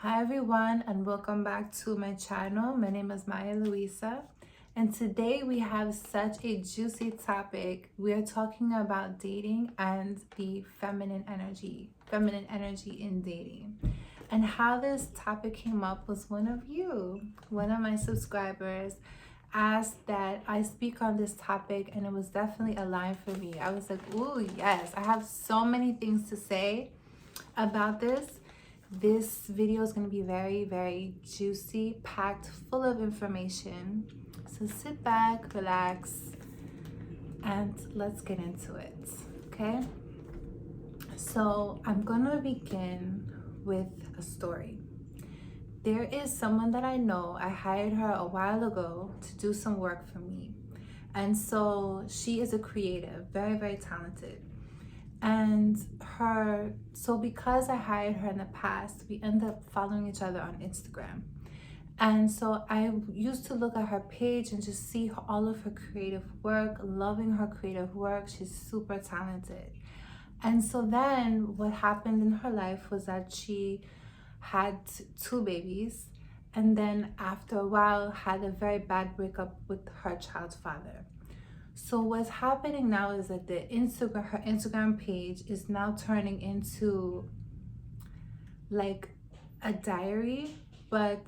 Hi everyone, and welcome back to my channel. My name is Maya Luisa, and today we have such a juicy topic. We are talking about dating and the feminine energy in dating. And how this topic came up was one of my subscribers asked that I speak on this topic, and it was definitely aligned for me. I was like, ooh, yes, I have so many things to say about this. This video is going to be very, very juicy, packed full of information. So sit back, relax, and let's get into it, okay? So I'm going to begin with a story. There is someone that I know. I hired her a while ago to do some work for me. And so she is a creative, very, very talented. And so because I hired her in the past, we ended up following each other on Instagram. And so I used to look at her page and just see all of her creative work, loving her creative work. She's super talented. And so then what happened in her life was that she had 2 babies, and then after a while had a very bad breakup with her child's father. So what's happening now is that her Instagram page is now turning into like a diary, but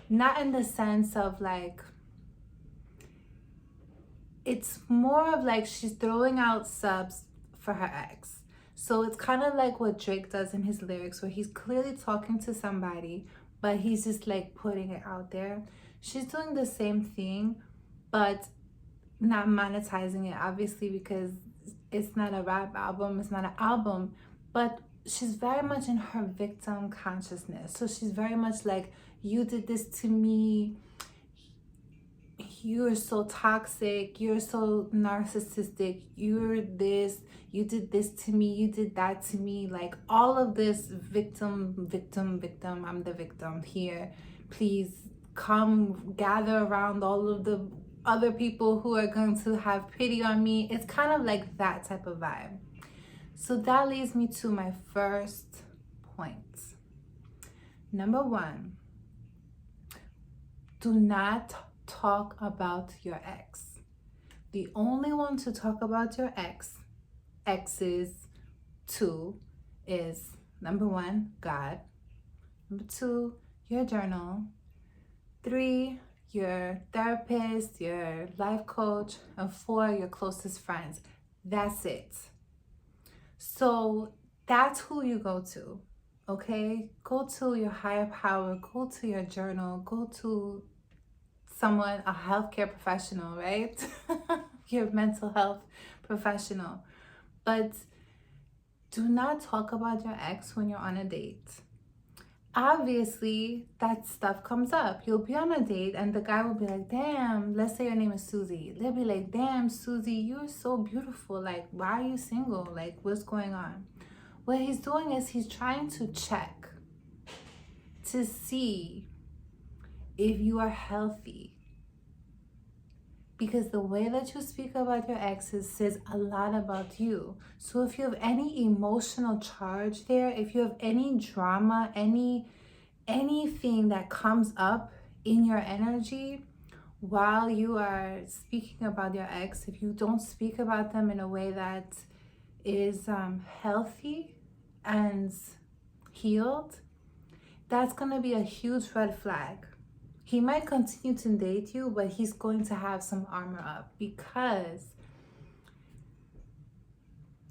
not in the sense of like, it's more of like she's throwing out subs for her ex. So it's kind of like what Drake does in his lyrics, where he's clearly talking to somebody, but he's just like putting it out there. She's doing the same thing, but not monetizing it, obviously, because it's not a rap album, it's not an album, but she's very much in her victim consciousness. So she's very much like, you did this to me, you're so toxic, you're so narcissistic, you're this, you did this to me, you did that to me, like all of this victim, I'm the victim here, please come gather around all of the other people who are going to have pity on me. It's kind of like that type of vibe. So that leads me to my first point. Number 1, do not talk about your ex. The only one to talk about your exes to is number 1, God. Number 2, your journal. 3, your therapist, your life coach, and 4, your closest friends. That's it. So that's who you go to, okay? Go to your higher power, go to your journal, go to someone, a healthcare professional, right? Your mental health professional. But do not talk about your ex when you're on a date. Obviously, that stuff comes up. You'll be on a date and the guy will be like, damn, let's say your name is Susie. They'll be like, damn, Susie, you're so beautiful. Like, why are you single? Like, what's going on? What he's doing is he's trying to check to see if you are healthy. Because the way that you speak about your exes says a lot about you. So if you have any emotional charge there, if you have any drama, anything that comes up in your energy while you are speaking about your ex, if you don't speak about them in a way that is healthy and healed, that's going to be a huge red flag. He might continue to date you, but he's going to have some armor up, because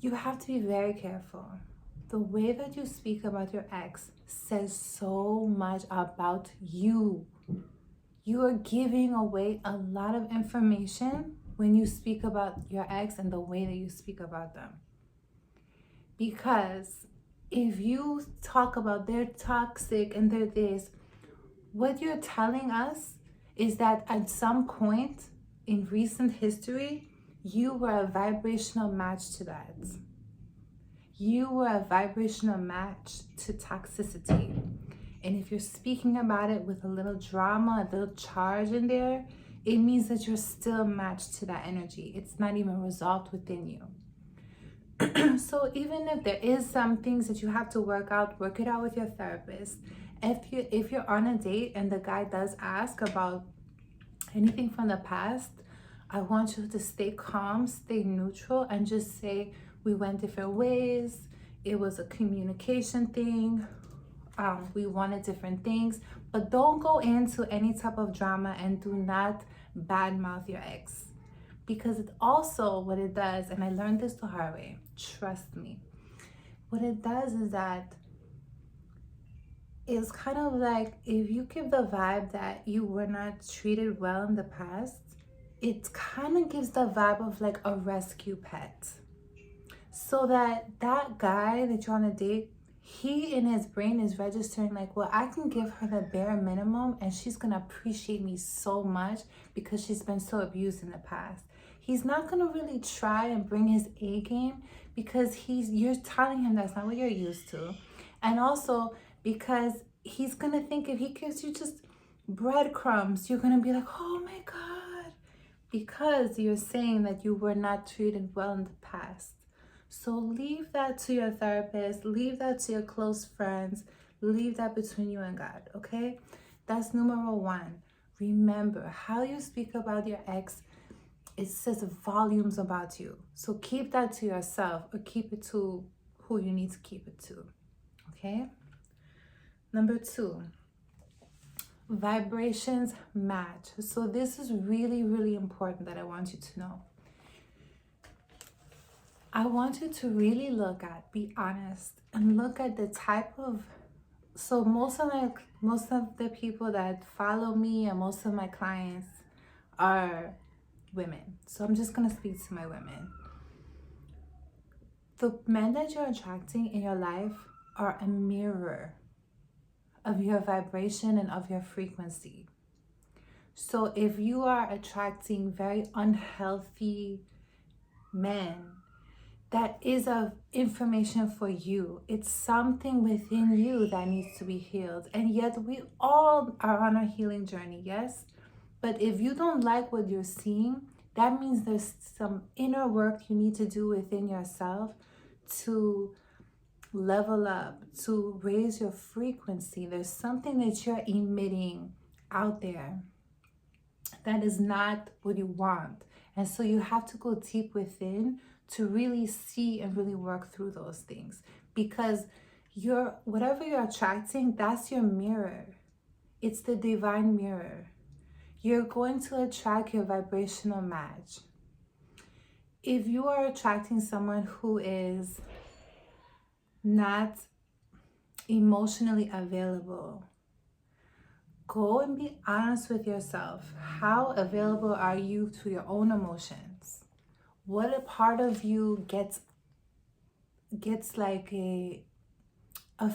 you have to be very careful. The way that you speak about your ex says so much about you. You are giving away a lot of information when you speak about your ex and the way that you speak about them. Because if you talk about they're toxic and they're this, what you're telling us is that at some point in recent history, you were a vibrational match to that. You were a vibrational match to toxicity. And if you're speaking about it with a little drama, a little charge in there, it means that you're still matched to that energy. It's not even resolved within you. So even if there is some things that you have to work it out with your therapist. If you're on a date and the guy does ask about anything from the past, I want you to stay calm, stay neutral, and just say, we went different ways. It was a communication thing. We wanted different things, but don't go into any type of drama, and do not badmouth your ex, because it also, what it does, and I learned this the hard way, trust me, what it does is that it's kind of like, if you give the vibe that you were not treated well in the past, it kind of gives the vibe of like a rescue pet. So that guy that you're on a date, he in his brain is registering like, well, I can give her the bare minimum and she's gonna appreciate me so much because she's been so abused in the past. He's not gonna really try and bring his A game, because you're telling him that's not what you're used to. And also because he's gonna think if he gives you just breadcrumbs, you're gonna be like, oh my God, because you're saying that you were not treated well in the past. So leave that to your therapist, leave that to your close friends, leave that between you and God, okay? That's numero one. Remember, how you speak about your ex, it says volumes about you. So keep that to yourself, or keep it to who you need to keep it to, okay? Number two, vibrations match. So this is really, really important that I want you to know. I want you to really be honest, and look at the type of, so most of the people that follow me and most of my clients are women. So I'm just gonna speak to my women. The men that you're attracting in your life are a mirror of your vibration and of your frequency. So if you are attracting very unhealthy men, that is of information for you. It's something within you that needs to be healed. And yet we all are on a healing journey, yes? But if you don't like what you're seeing, that means there's some inner work you need to do within yourself to level up, to raise your frequency. There's something that you're emitting out there that is not what you want. And so you have to go deep within to really see and really work through those things, because whatever you're attracting, that's your mirror. It's the divine mirror. You're going to attract your vibrational match. If you are attracting someone who is not emotionally available, go and be honest with yourself. How available are you to your own emotions? What a part of you gets like a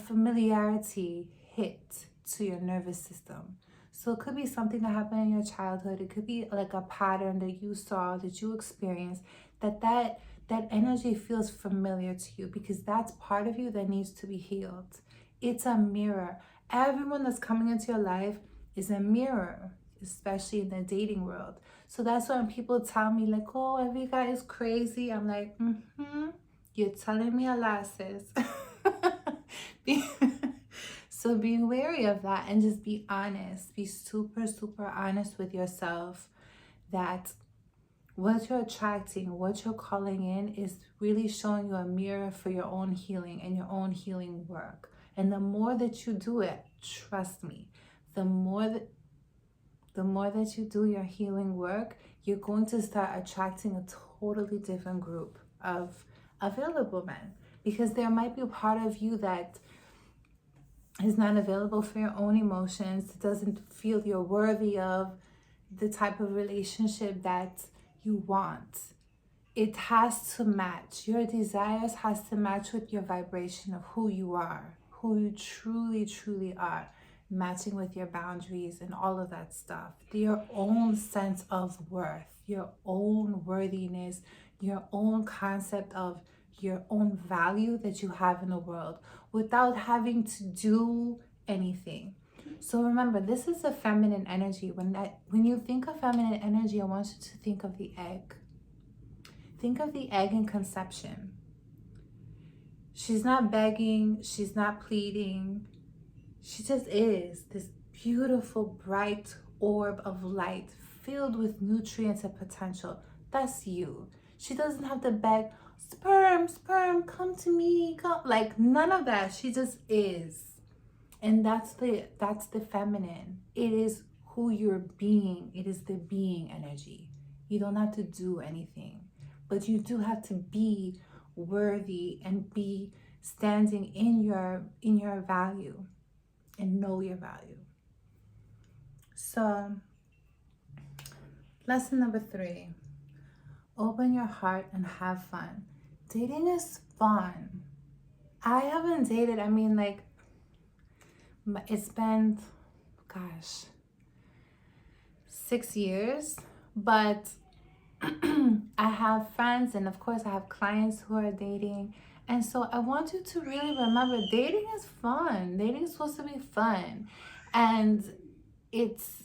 familiarity hit to your nervous system? So it could be something that happened in your childhood. It could be like a pattern that you saw, that you experienced, that energy feels familiar to you, because that's part of you that needs to be healed. It's a mirror. Everyone that's coming into your life is a mirror, especially in the dating world. So that's when people tell me like, oh, every guy is crazy. I'm like, you're telling me a lot, sis. So be wary of that and just be honest. Be super, super honest with yourself that what you're attracting, what you're calling in is really showing you a mirror for your own healing and your own healing work. And the more that you do it, trust me, the more that you do your healing work, you're going to start attracting a totally different group of available men. Because there might be a part of you that is not available for your own emotions, doesn't feel you're worthy of the type of relationship that you want. It has to match. Your desires has to match with your vibration of who you are, who you truly, truly are, matching with your boundaries and all of that stuff. Your own sense of worth, your own worthiness, your own concept of your own value that you have in the world without having to do anything. So remember, this is a feminine energy. When you think of feminine energy, I want you to think of the egg. Think of the egg in conception. She's not begging, she's not pleading. She just is this beautiful, bright orb of light filled with nutrients and potential. That's you. She doesn't have to beg, sperm, sperm, come to me, come. Like none of that. She just is. And that's the feminine. It is who you're being. It is the being energy. You don't have to do anything, but you do have to be worthy and be standing in your value and know your value. So, lesson number 3, open your heart and have fun. Dating is fun. I haven't dated, I mean, like, it's been, gosh, 6 years, but I have friends and of course I have clients who are dating. And so I want you to really remember, dating is fun. Dating is supposed to be fun. And it's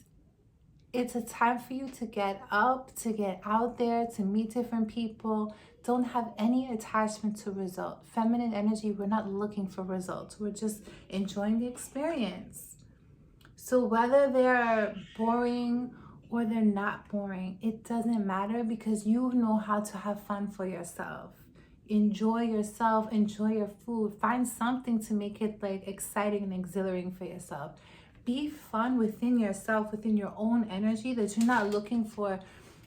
a time for you to get up, to get out there, to meet different people. Don't have any attachment to result. Feminine energy, we're not looking for results. We're just enjoying the experience. So whether they're boring or they're not boring, it doesn't matter, because you know how to have fun for yourself. Enjoy yourself, enjoy your food. Find something to make it like exciting and exhilarating for yourself. Be fun within yourself, within your own energy, that you're not looking for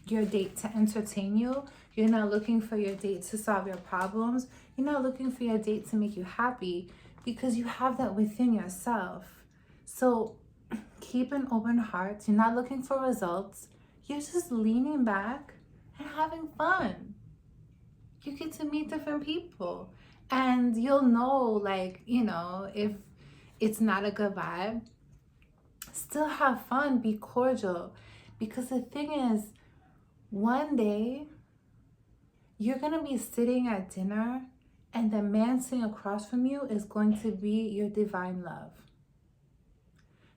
your date to entertain you. You're not looking for your date to solve your problems. You're not looking for your date to make you happy, because you have that within yourself. So keep an open heart. You're not looking for results. You're just leaning back and having fun. You get to meet different people, and you'll know, like, you know, if it's not a good vibe. Still have fun, be cordial, because the thing is, one day you're gonna be sitting at dinner and the man sitting across from you is going to be your divine love.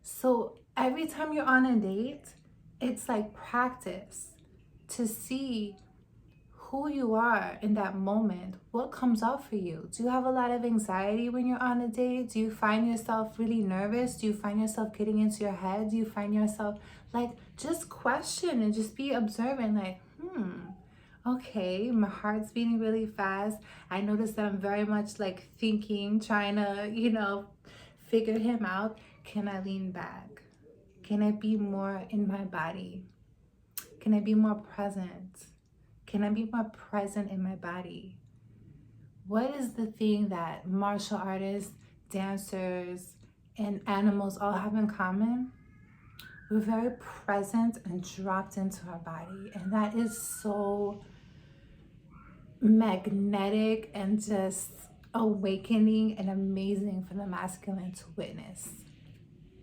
So every time you're on a date, it's like practice to see who you are in that moment. What comes up for you? Do you have a lot of anxiety when you're on a date? Do you find yourself really nervous? Do you find yourself getting into your head? Do you find yourself, like, just question and just be observant, like, okay, my heart's beating really fast. I notice that I'm very much like thinking, trying to, you know, figure him out. Can I lean back? Can I be more in my body? Can I be more present? Can I be more present in my body? What is the thing that martial artists, dancers, and animals all have in common? We're very present and dropped into our body. And that is so magnetic and just awakening and amazing for the masculine to witness.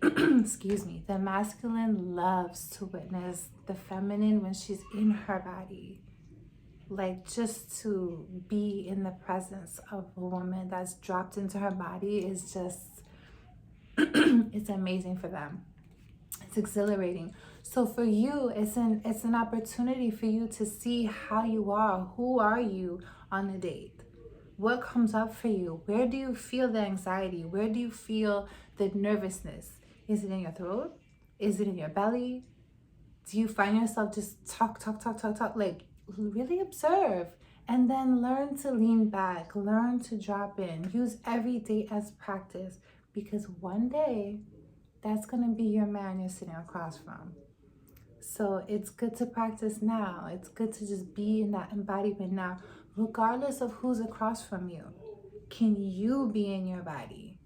Excuse me. The masculine loves to witness the feminine when she's in her body. Like, just to be in the presence of a woman that's dropped into her body is just it's amazing for them. It's exhilarating. So for you, it's an opportunity for you to see how you are. Who are you on a date? What comes up for you? Where do you feel the anxiety? Where do you feel the nervousness? Is it in your throat? Is it in your belly? Do you find yourself just talk? Like, really observe, and then learn to lean back, learn to drop in. Use every day as practice, because one day that's going to be your man you're sitting across from. So it's good to practice now. It's good to just be in that embodiment now, regardless of who's across from you. Can you be in your body?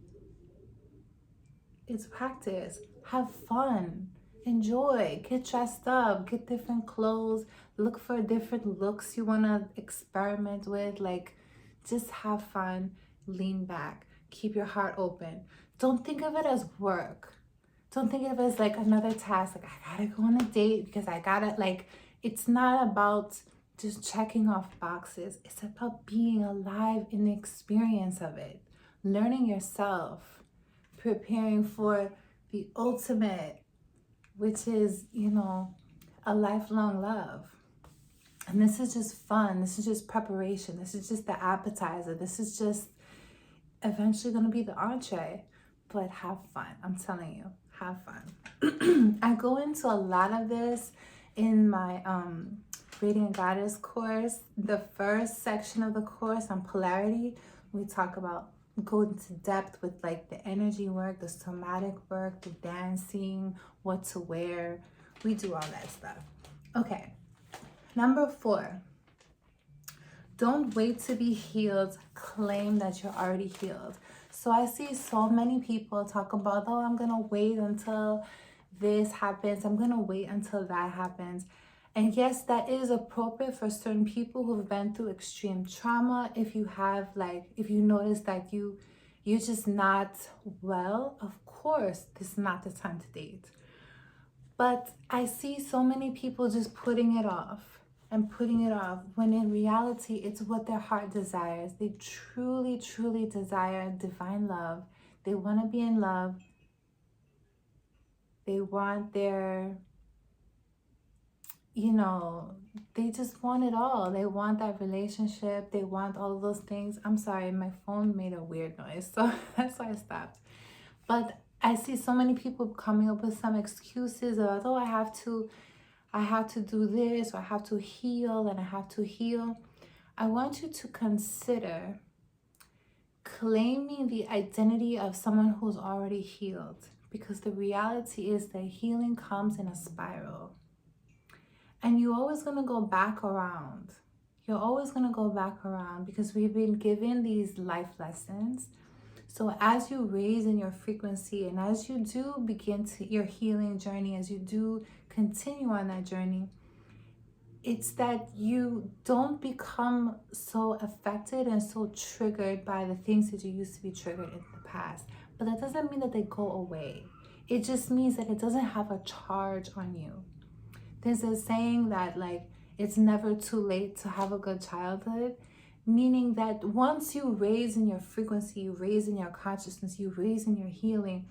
It's practice. Have fun. Enjoy. Get dressed up. Get different clothes. Look for different looks you want to experiment with. Like, just have fun. Lean back. Keep your heart open. Don't think of it as work. Don't think of it as like another task. Like, I gotta go on a date because I gotta, like, it's not about just checking off boxes. It's about being alive in the experience of it. Learning yourself. Preparing for the ultimate, which is, you know, a lifelong love. And this is just fun. This is just preparation. This is just the appetizer. This is just, eventually going to be the entree. But have fun. I'm telling you, have fun. I go into a lot of this in my Radiant Goddess course. The first section of the course on polarity, we talk about, go into depth with like the energy work, the somatic work, the dancing, what to wear. We do all that stuff. Okay, number 4. Don't wait to be healed. Claim that you're already healed. So I see so many people talk about, oh, I'm going to wait until this happens. I'm going to wait until that happens. And yes, that is appropriate for certain people who've been through extreme trauma. If you have if you notice that you're just not well, of course, this is not the time to date. But I see so many people just putting it off and putting it off, when in reality, it's what their heart desires. They truly, truly desire divine love. They want to be in love. They want their, they just want it all. They want that relationship. They want all of those things. I'm sorry, my phone made a weird noise, so that's why I stopped. But I see so many people coming up with some excuses about, oh, I have to do this, or I have to heal, and I have to heal. I want you to consider claiming the identity of someone who's already healed, because the reality is that healing comes in a spiral. And you're always going to go back around. You're always going to go back around, because we've been given these life lessons. So as you raise in your frequency, and as you do begin your healing journey, as you do continue on that journey, it's that you don't become so affected and so triggered by the things that you used to be triggered in the past. But that doesn't mean that they go away. It just means that it doesn't have a charge on you. There's a saying that it's never too late to have a good childhood, meaning that once you raise in your frequency, you raise in your consciousness, you raise in your healing,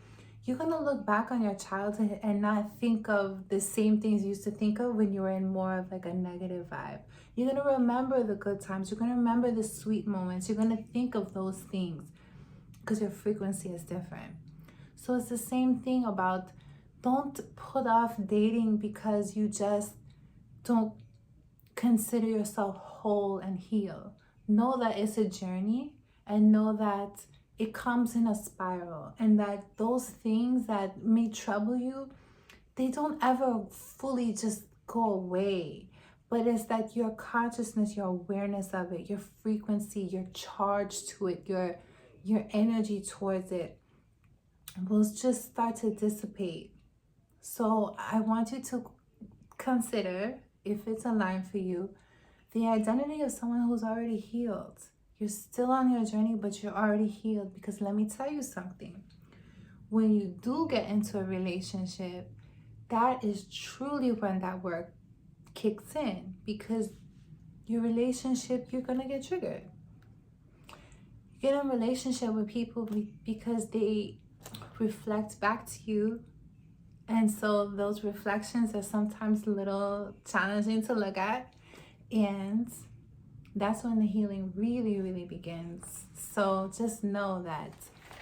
you're going to look back on your childhood and not think of the same things you used to think of when you were in more of a negative vibe. You're going to remember the good times. You're going to remember the sweet moments. You're going to think of those things because your frequency is different. So it's the same thing about, don't put off dating because you just don't consider yourself whole and healed. Know that it's a journey, and know that it comes in a spiral, and that those things that may trouble you, they don't ever fully just go away. But it's that your consciousness, your awareness of it, your frequency, your charge to it, your energy towards it will just start to dissipate. So I want you to consider, if it's aligned for you, the identity of someone who's already healed. You're still on your journey, but you're already healed. Because let me tell you something. When you do get into a relationship, that is truly when that work kicks in. Because your relationship, you're going to get triggered. You get in a relationship with people because they reflect back to you. And so those reflections are sometimes a little challenging to look at. And that's when the healing really, really begins. So just know that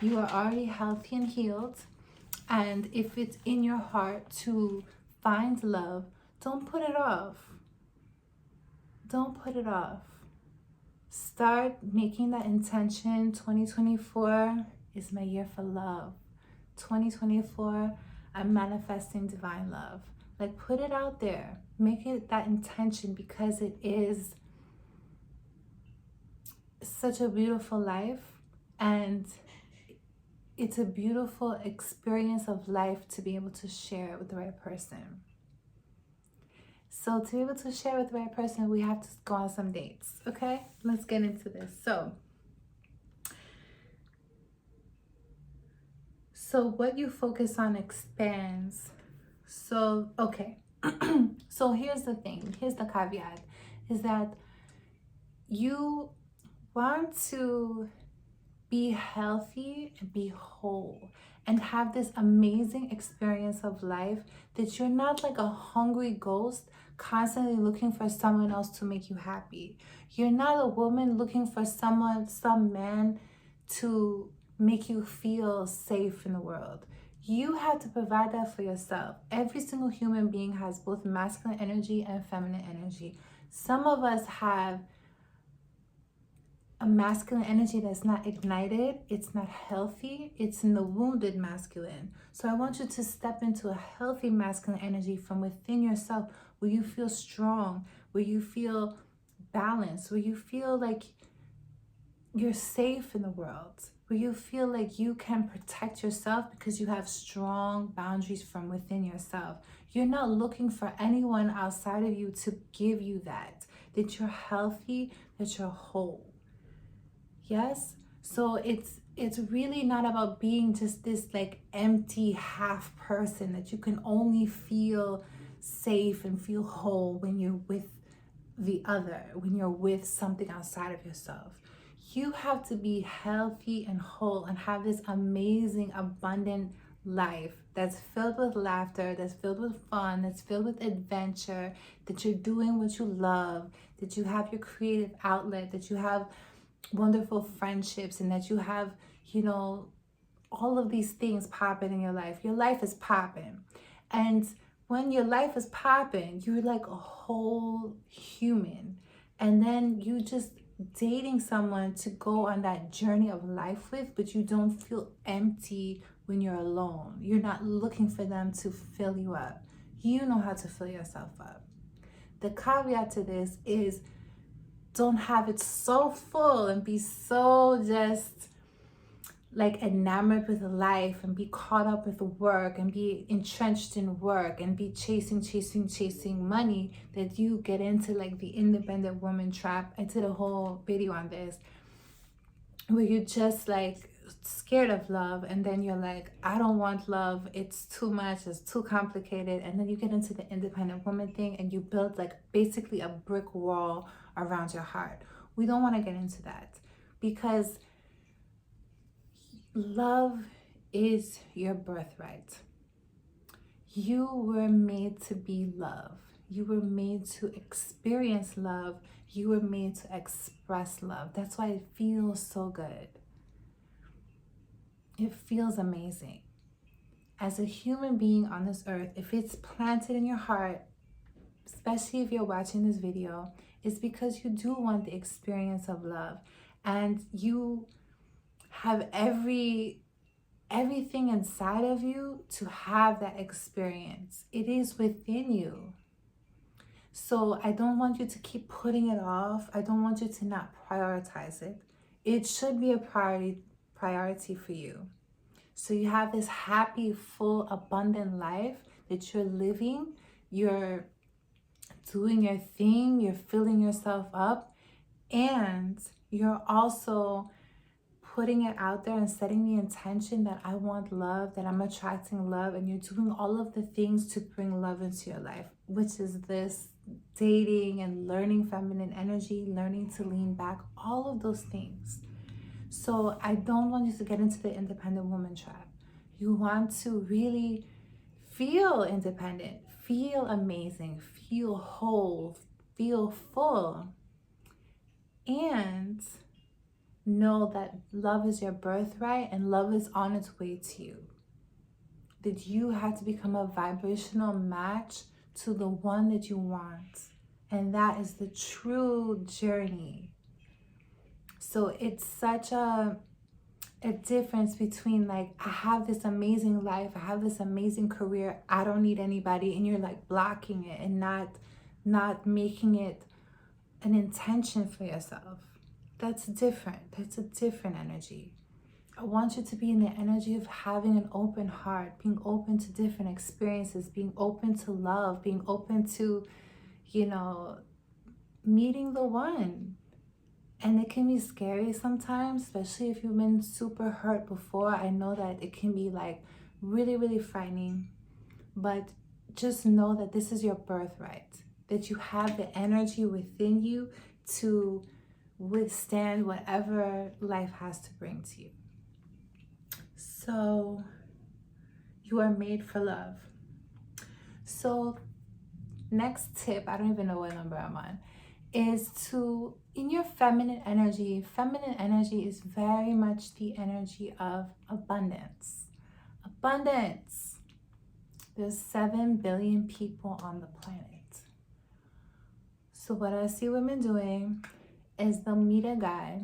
you are already healthy and healed. And if it's in your heart to find love, don't put it off. Don't put it off. Start making that intention. 2024 is my year for love. 2024, I'm manifesting divine love. Put it out there. Make it that intention, because it is such a beautiful life, and it's a beautiful experience of life to be able to share it with the right person. So to be able to share with the right person, we have to go on some dates. Okay, let's get into this. So what you focus on expands. So, okay. So here's the thing. Here's the caveat. Is that you want to be healthy and be whole and have this amazing experience of life, that you're not like a hungry ghost constantly looking for someone else to make you happy. You're not a woman looking for some man to make you feel safe in the world. You have to provide that for yourself. Every single human being has both masculine energy and feminine energy. Some of us have a masculine energy that's not ignited, it's not healthy, it's in the wounded masculine. So I want you to step into a healthy masculine energy from within yourself, where you feel strong, where you feel balanced, where you feel like you're safe in the world, where you feel like you can protect yourself because you have strong boundaries from within yourself. You're not looking for anyone outside of you to give you that you're healthy, that you're whole. Yes? So it's really not about being just this like empty half person that you can only feel safe and feel whole when you're with the other, when you're with something outside of yourself. You have to be healthy and whole and have this amazing, abundant life that's filled with laughter, that's filled with fun, that's filled with adventure, that you're doing what you love, that you have your creative outlet, that you have wonderful friendships, and that you have, you know, all of these things popping in your life. Your life is popping. And when your life is popping, you're like a whole human. And then you just dating someone to go on that journey of life with, but you don't feel empty when you're alone. You're not looking for them to fill you up. You know how to fill yourself up. The caveat to this is, don't have it so full and be so just like enamored with life and be caught up with work and be entrenched in work and be chasing money that you get into like the independent woman trap. I did a whole video on this, where you're just like scared of love, and then you're like, I don't want love, it's too much, it's too complicated, and then you get into the independent woman thing and you build like basically a brick wall around your heart. We don't want to get into that, because love is your birthright. You were made to be love. You were made to experience love. You were made to express love. That's why it feels so good. It feels amazing. As a human being on this earth, if it's planted in your heart, especially if you're watching this video, it's because you do want the experience of love, and you have everything inside of you to have that experience. It is within you. So I don't want you to keep putting it off. I don't want you to not prioritize it. It should be a priority for you. So you have this happy, full, abundant life that you're living. You're doing your thing. You're filling yourself up. And you're also putting it out there and setting the intention that I want love, that I'm attracting love, and you're doing all of the things to bring love into your life, which is this dating and learning feminine energy, learning to lean back, all of those things. So I don't want you to get into the independent woman trap. You want to really feel independent, feel amazing, feel whole, feel full, and know that love is your birthright and love is on its way to you. That you have to become a vibrational match to the one that you want. And that is the true journey. So it's such a difference between like, I have this amazing life, I have this amazing career, I don't need anybody, and you're like blocking it and not making it an intention for yourself. That's different. That's a different energy. I want you to be in the energy of having an open heart, being open to different experiences, being open to love, being open to, meeting the one. And it can be scary sometimes, especially if you've been super hurt before. I know that it can be like really, really frightening. But just know that this is your birthright, that you have the energy within you to withstand whatever life has to bring to you. So you are made for love. So next tip, I don't even know what number I'm on, is to, in your feminine energy is very much the energy of abundance. Abundance. There's 7 billion people on the planet. So what I see women doing is they'll meet a guy,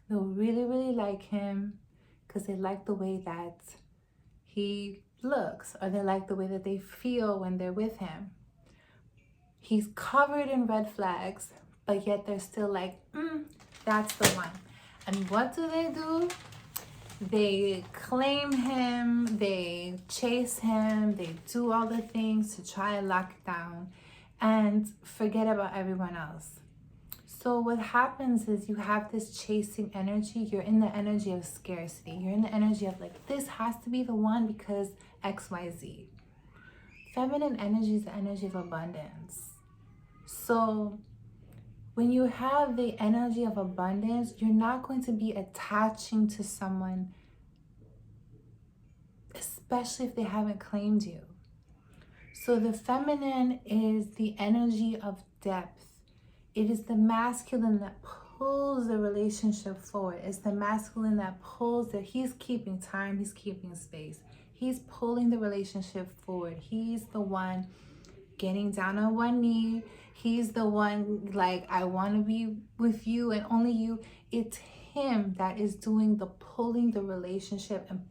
they'll really, really like him because they like the way that he looks, or they like the way that they feel when they're with him. He's covered in red flags, but yet they're still like, that's the one. And what do? They claim him, they chase him, they do all the things to try and lock it down and forget about everyone else. So what happens is you have this chasing energy. You're in the energy of scarcity. You're in the energy of like, this has to be the one because XYZ. Feminine energy is the energy of abundance. So when you have the energy of abundance, you're not going to be attaching to someone, especially if they haven't claimed you. So the feminine is the energy of depth. It is the masculine that pulls the relationship forward. It's the masculine that pulls that he's keeping time, he's keeping space. He's pulling the relationship forward. He's the one getting down on one knee. He's the one like, I want to be with you and only you. It's him that is doing the pulling the relationship and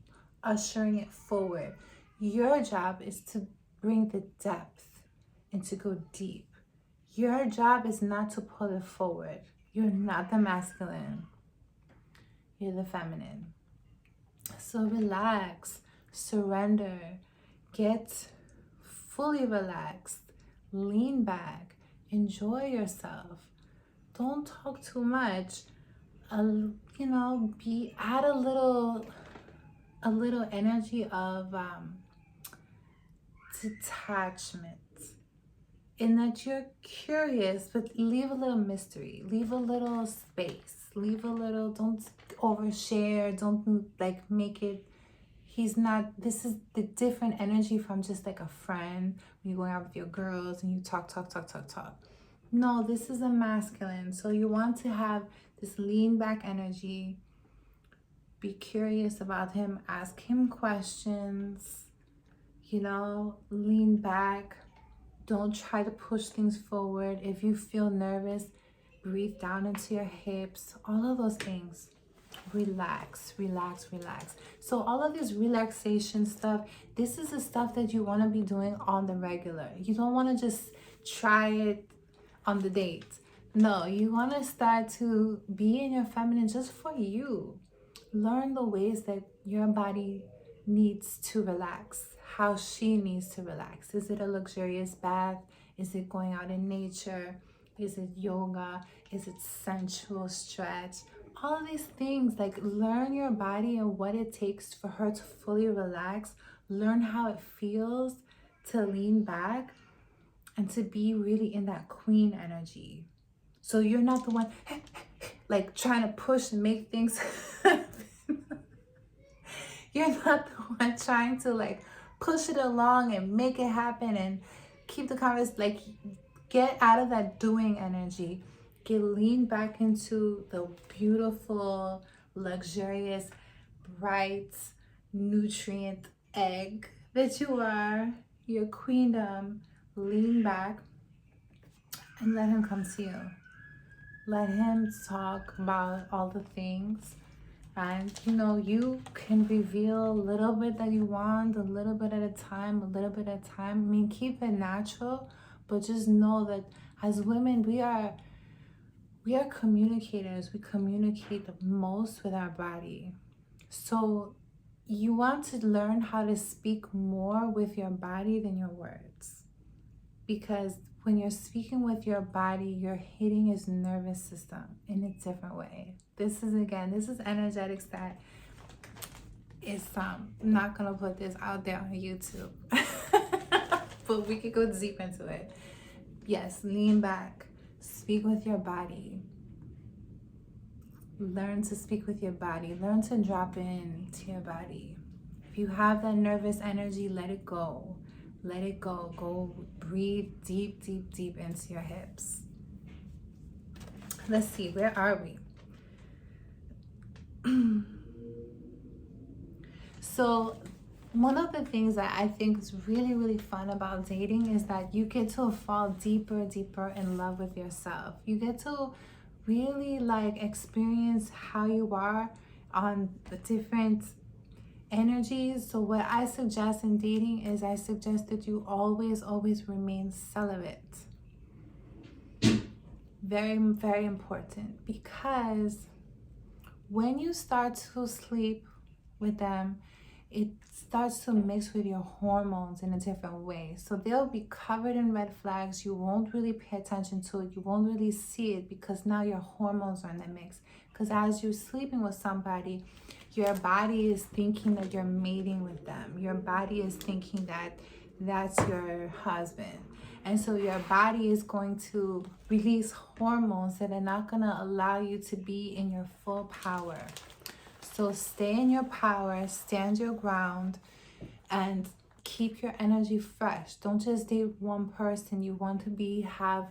ushering it forward. Your job is to bring the depth and to go deep. Your job is not to pull it forward. You're not the masculine. You're the feminine. So relax, surrender, get fully relaxed, lean back, enjoy yourself. Don't talk too much. Add a little energy of detachment, in that you're curious, but leave a little mystery, leave a little space, don't overshare, don't like make it, this is the different energy from just like a friend when you're going out with your girls and you talk. No, this is a masculine. So you want to have this lean back energy, be curious about him, ask him questions, lean back. Don't try to push things forward. If you feel nervous, breathe down into your hips, all of those things. Relax. So all of this relaxation stuff, this is the stuff that you want to be doing on the regular. You don't want to just try it on the date. No, you want to start to be in your feminine just for you. Learn the ways that your body needs to relax, how she needs to relax. Is it a luxurious bath? Is it going out in nature? Is it yoga? Is it sensual stretch? All of these things, like learn your body and what it takes for her to fully relax. Learn how it feels to lean back and to be really in that queen energy. So you're not the one like trying to push and make things You're not the one trying to like push it along and make it happen and keep the conversation. Like, get out of that doing energy. Lean back into the beautiful, luxurious, bright, nutrient egg that you are, your queendom. Lean back and let him come to you. Let him talk about all the things. And you can reveal a little bit that you want, a little bit at a time. I mean, keep it natural, but just know that as women, we are communicators. We communicate the most with our body. So you want to learn how to speak more with your body than your words. Because when you're speaking with your body, you're hitting his nervous system in a different way. This is energetics that is not gonna put this out there on YouTube. But we could go deep into it. Yes, lean back, speak with your body. Learn to speak with your body. Learn to drop in to your body. If you have that nervous energy, let it go. Let it go. Go breathe deep into your hips. let's see, where are we? So one of the things that I think is really, really fun about dating is that you get to fall deeper, deeper in love with yourself. You get to really like experience how you are on the different energies. So what I suggest in dating is I suggest that you always, always remain celibate. Very, very important, because when you start to sleep with them, it starts to mix with your hormones in a different way. So they'll be covered in red flags. You won't really pay attention to it. You won't really see it because now your hormones are in the mix. Because as you're sleeping with somebody, your body is thinking that you're mating with them. Your body is thinking that that's your husband. And so your body is going to release hormones that are not going to allow you to be in your full power. So stay in your power, stand your ground, and keep your energy fresh. Don't just date one person. You want to have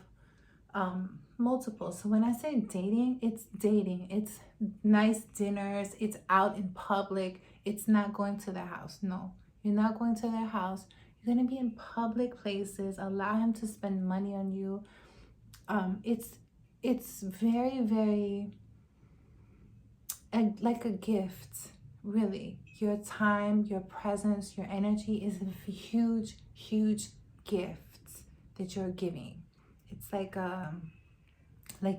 multiple. So when I say dating, it's dating. It's nice dinners. It's out in public. It's not going to their house. No, you're not going to their house. You're going to be in public places. Allow him to spend money on you. It's very, very like a gift, really. Your time, your presence, your energy is a huge, huge gift that you're giving. It's like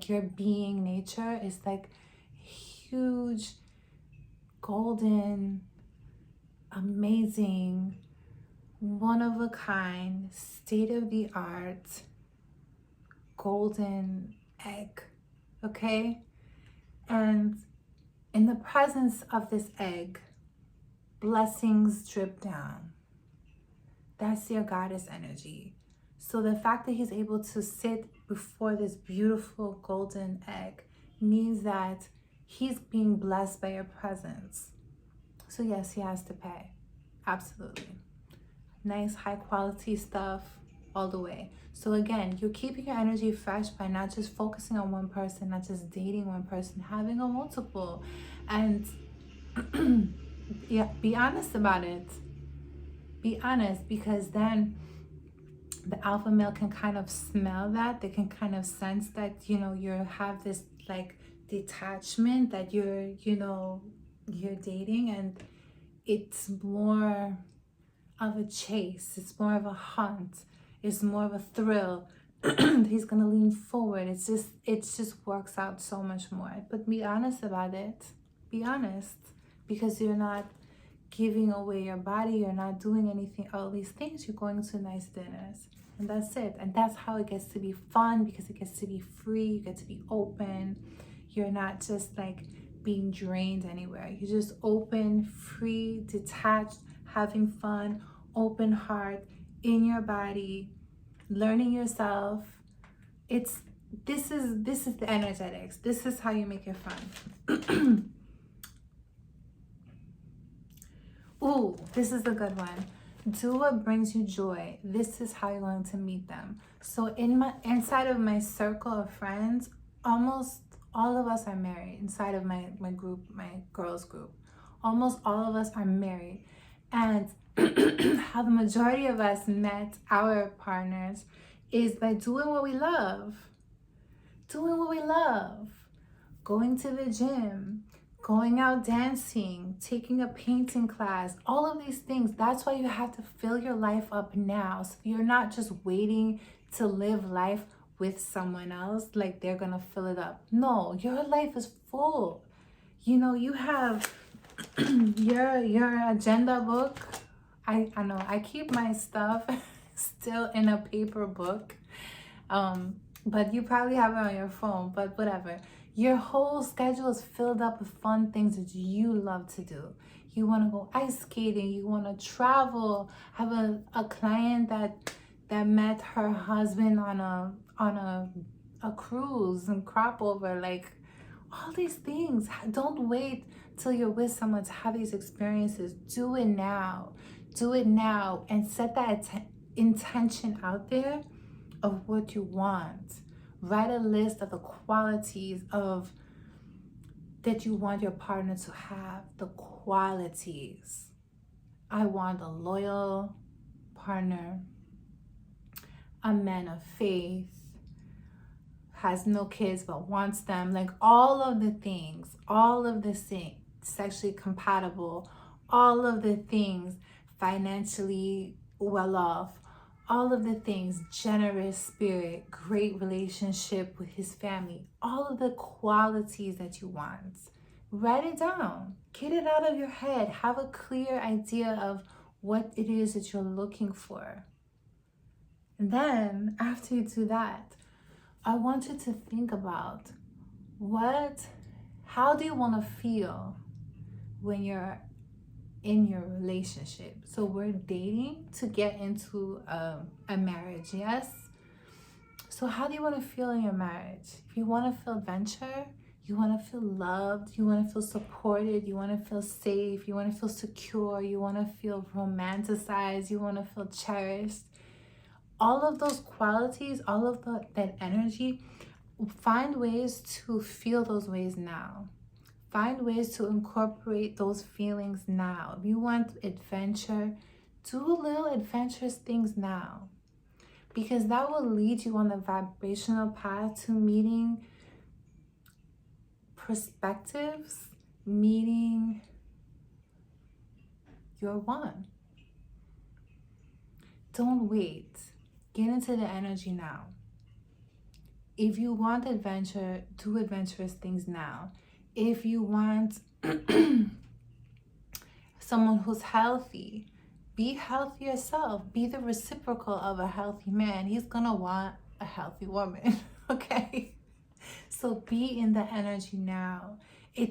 your being nature is like huge, golden, amazing, one of a kind, state of the art, golden egg, okay? And in the presence of this egg, blessings drip down. That's your goddess energy. So the fact that he's able to sit before this beautiful golden egg means that he's being blessed by your presence. So yes, he has to pay. Absolutely. Nice, high quality stuff all the way. So again, you're keeping your energy fresh by not just focusing on one person, not just dating one person, having a multiple. And yeah, be honest about it. Be honest, because then the alpha male can kind of smell that. They can kind of sense that, you have this like detachment that you're dating, and it's more of a chase. It's more of a hunt. It's more of a thrill. He's gonna lean forward. It just works out so much more. But be honest about it. Be honest, because you're not giving away your body. You're not doing anything. All these things. You're going to nice dinners, and that's it. And that's how it gets to be fun, because it gets to be free. You get to be open. You're not just like being drained anywhere. You're just open, free, detached, having fun, open heart, in your body, learning yourself. This is the energetics. This is how you make it fun. Ooh, this is a good one. Do what brings you joy. This is how you're going to meet them. So inside of my circle of friends, almost all of us are married. Inside of my group, my girls group, almost all of us are married. And how the majority of us met our partners is by doing what we love. Doing what we love. Going to the gym, going out dancing, taking a painting class, all of these things. That's why you have to fill your life up now. So you're not just waiting to live life with someone else, like they're gonna fill it up. No, your life is full. You have your agenda book. I know I keep my stuff still in a paper book, but you probably have it on your phone, but whatever. Your whole schedule is filled up with fun things that you love to do. You want to go ice skating, you want to travel. I have a client that met her husband on a cruise and crop over, like all these things. Don't wait till you're with someone to have these experiences. Do it now. Do it now, and set that intention out there of what you want. Write a list of the qualities of that you want your partner to have. The qualities. I want a loyal partner, a man of faith, has no kids but wants them, like all of the things, sexually compatible, all of the things, financially well off, all of the things, generous spirit, great relationship with his family, all of the qualities that you want. Write it down, get it out of your head, have a clear idea of what it is that you're looking for. And then after you do that, I want you to think about how do you want to feel when you're in your relationship? So we're dating to get into a marriage, yes? So how do you want to feel in your marriage? If you want to feel adventure, you want to feel loved, you want to feel supported, you want to feel safe, you want to feel secure, you want to feel romanticized, you want to feel cherished. All of those qualities, all of that energy, find ways to feel those ways now. Find ways to incorporate those feelings now. If you want adventure, do little adventurous things now. Because that will lead you on the vibrational path to meeting perspectives, meeting your one. Don't wait. Get into the energy now. If you want adventure, do adventurous things now. If you want someone who's healthy, be healthy yourself. Be the reciprocal of a healthy man. He's gonna want a healthy woman, okay? So be in the energy now.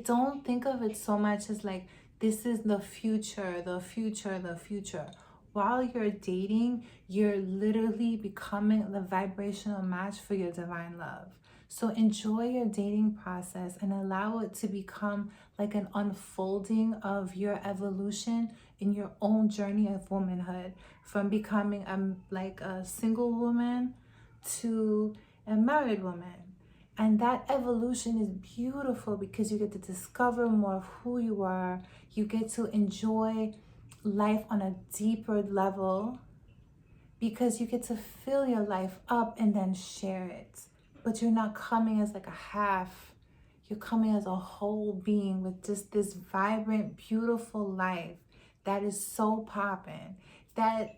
Don't think of it so much as like, this is the future, the future, the future. While you're dating, you're literally becoming the vibrational match for your divine love. So enjoy your dating process and allow it to become like an unfolding of your evolution in your own journey of womanhood, from becoming a single woman to a married woman. And that evolution is beautiful because you get to discover more of who you are. You get to enjoy life on a deeper level because you get to fill your life up and then share it. But you're not coming as like a half. You're coming as a whole being with just this vibrant, beautiful life that is so popping. That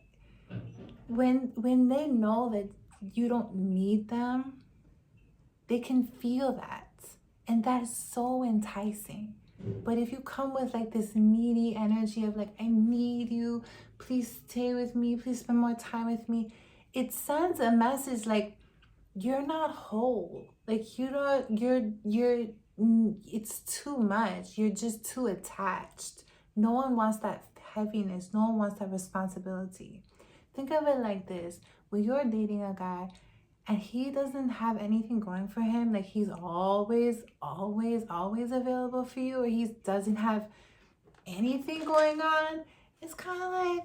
when they know that you don't need them, they can feel that. And that is so enticing. But if you come with like this needy energy of like, I need you, please stay with me, please spend more time with me, it sends a message like you're not whole. Like it's too much. You're just too attached. No one wants that heaviness. No one wants that responsibility. Think of it like this. When you're dating a guy and he doesn't have anything going for him, like he's always available for you, or he doesn't have anything going on, it's kind of like,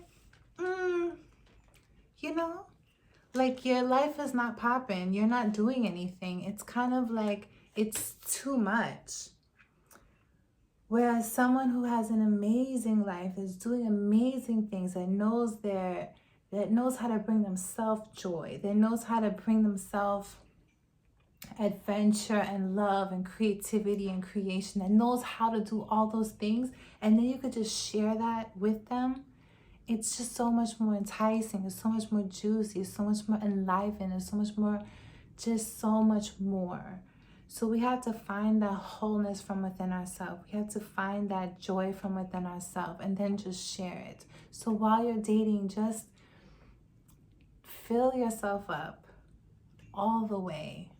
like your life is not popping, you're not doing anything. It's kind of like it's too much. Whereas someone who has an amazing life, is doing amazing things, that knows how to bring themselves joy, that knows how to bring themselves adventure and love and creativity and creation, that knows how to do all those things, and then you could just share that with them. It's just so much more enticing. It's so much more juicy. It's so much more enlivened. It's so much more, just so much more. So we have to find that wholeness from within ourselves. We have to find that joy from within ourselves and then just share it. So while you're dating, just fill yourself up all the way.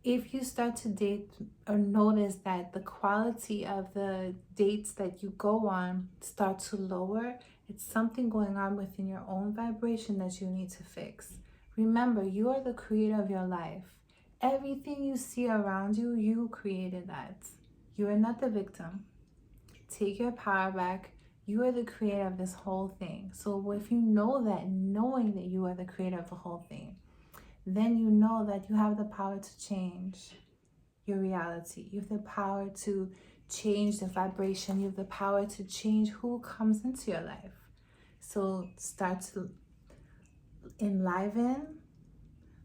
If you start to date or notice that the quality of the dates that you go on start to lower, it's something going on within your own vibration that you need to fix. Remember, you are the creator of your life. Everything you see around you, you created that. You are not the victim. Take your power back. You are the creator of this whole thing. So if you know that, knowing that you are the creator of the whole thing, then you know that you have the power to change your reality. You have the power to change the vibration. You have the power to change who comes into your life. So start to enliven,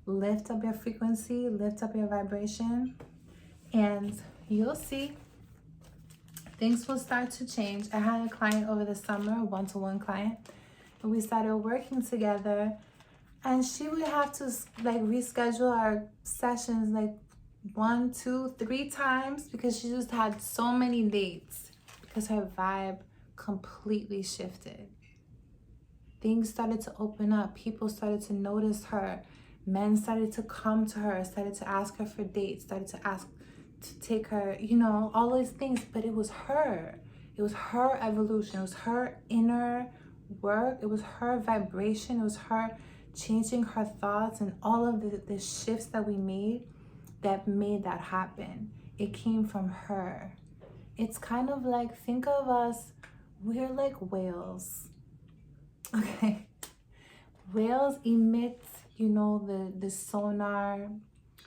lift up your frequency, lift up your vibration, and you'll see things will start to change. I had a client over the summer, a one-to-one client, and we started working together, and she would have to like reschedule our sessions like 1, 2, 3 times because she just had so many dates because her vibe completely shifted. Things started to open up. People started to notice her. Men started to come to her, started to ask her for dates, started to ask to take her, you know, all those things. But it was her. It was her evolution. It was her inner work. It was her vibration. It was her changing her thoughts and all of the shifts that we made that happen. It came from her. It's kind of like, think of us, we're like whales. Okay, whales emit, you know, the sonar,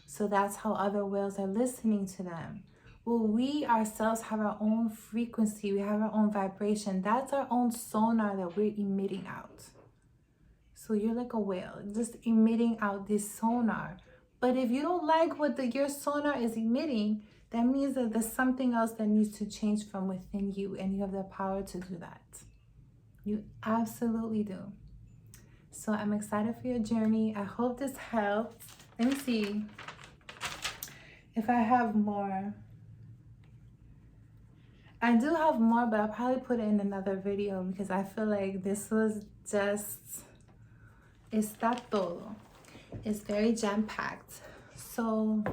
so that's how other whales are listening to them. Well, we ourselves have our own frequency, we have our own vibration. That's our own sonar that we're emitting out. So you're like a whale, just emitting out this sonar. But if you don't like what your sonar is emitting, that means that there's something else that needs to change from within you, and you have the power to do that. You absolutely do. So I'm excited for your journey. I hope this helped. Let me see if I have more. I do have more, but I'll probably put it in another video because I feel like this was just, está todo. It's very jam-packed. So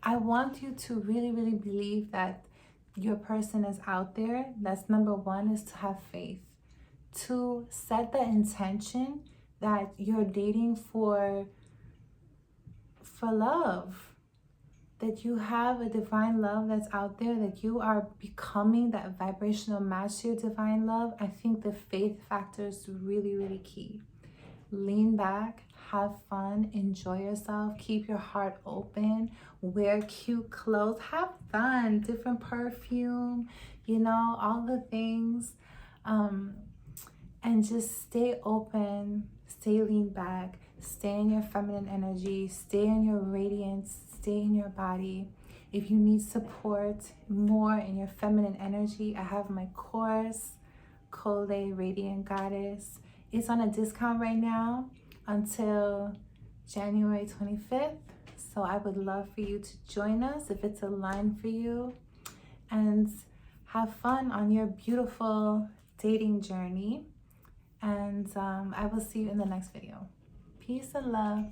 I want you to really, really believe that your person is out there. That's number one, is to have faith. To set the intention that you're dating for love, that you have a divine love that's out there, that you are becoming that vibrational match to your divine love. I think the faith factor is really, really key. Lean back, have fun, enjoy yourself, keep your heart open, wear cute clothes, have fun, different perfume, you know, all the things. And just stay open, stay lean back, stay in your feminine energy, stay in your radiance, stay in your body. If you need support more in your feminine energy, I have my course, Kole Radiant Goddess. It's on a discount right now until January 25th. So I would love for you to join us if it's aligned for you, and have fun on your beautiful dating journey. And I will see you in the next video. Peace and love.